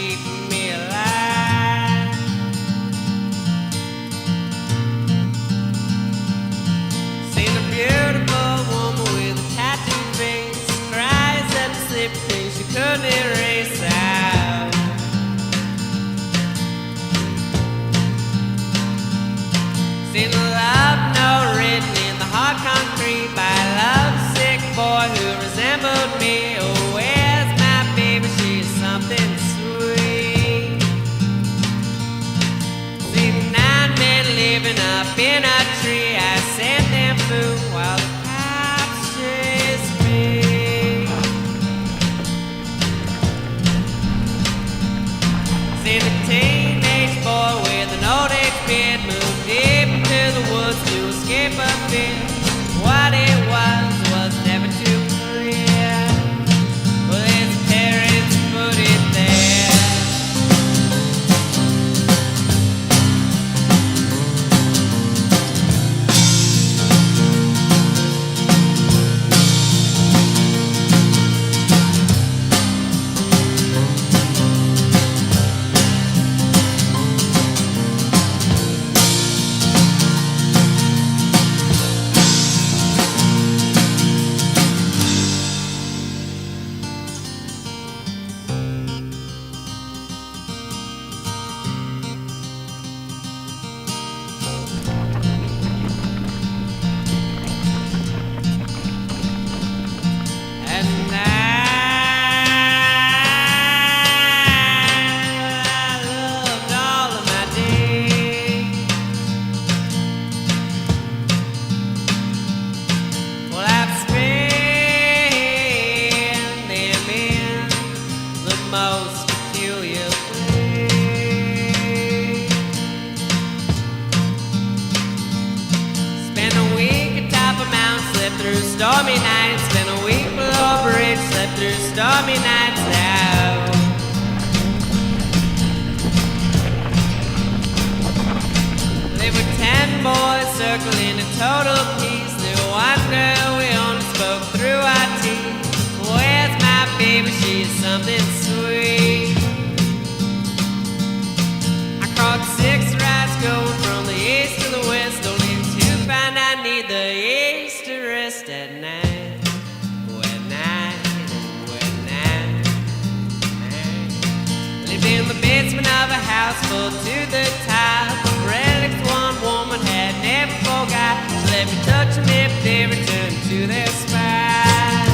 keeping me alive. Seen a beautiful woman with a tattooed face, cries at the slippery thing she couldn't erase out. Seen a love note written in the hard concrete by a lovesick boy who resembled me. Oh, where's my baby? She's something sweet. Seen 9 men living up in a tree. I sent them food while the cops chased me. Seen a teenage boy with an old age beard move deep into the woods to escape a fear. What it was never too clear. Well, his parents put it there. Stormy nights, spent a week below a bridge, slept through stormy nights out. Lived with 10 boys circling in total peace. Knew one girl we only spoke through our teeth. Where's my baby? She's something sweet. I caught 6 rides going from the east to the west, only to find I need the east to rest at night. Lived in the basement of a house full to the top. Relics one woman had never forgot. She let me touch them if they returned to their spot.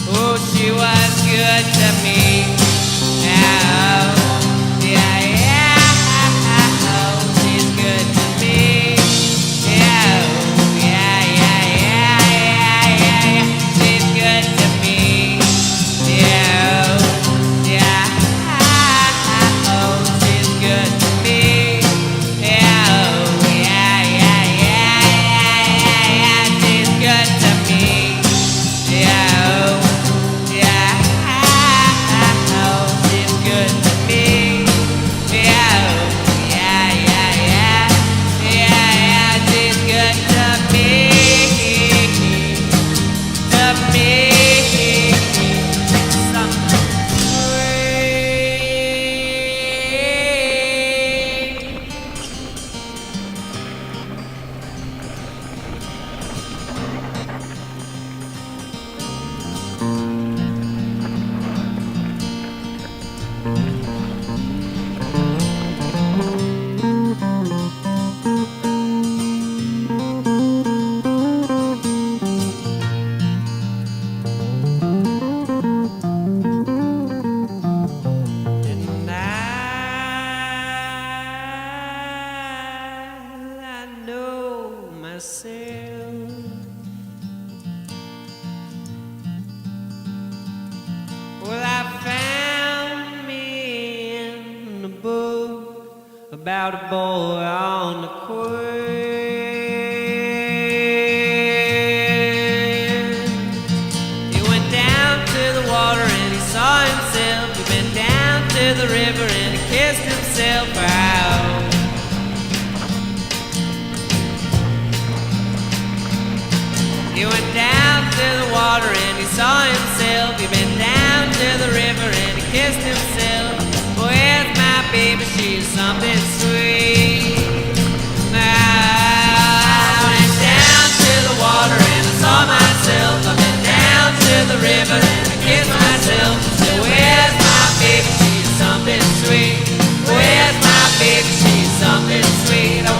Oh, she was good to me. Oh, yeah, yeah. Oh, she's good to me. Yeah, oh, yeah, yeah, yeah, yeah, yeah, yeah. She's good to me. Yeah, oh, yeah. Oh, she's good to me. Yeah, oh, yeah, yeah, yeah, yeah, yeah, yeah. She's good to me. Yeah, oh, yeah. Oh, she's good to me. Yeah, oh, yeah, yeah, yeah, yeah, yeah. She's good to me. To me. Something sweet. And I know myself. Well, I found me in a book about a boy on the quest. He went down to the water and he saw himself. He went down to the river and he kissed himself out. He went down to the water and he saw himself. He went down to the river and he kissed himself. baby, she's something sweet. I went down to the water and I saw myself. I went down to the river and I kissed myself. Said, where's my baby, she's something sweet. Where's my baby, she's something sweet.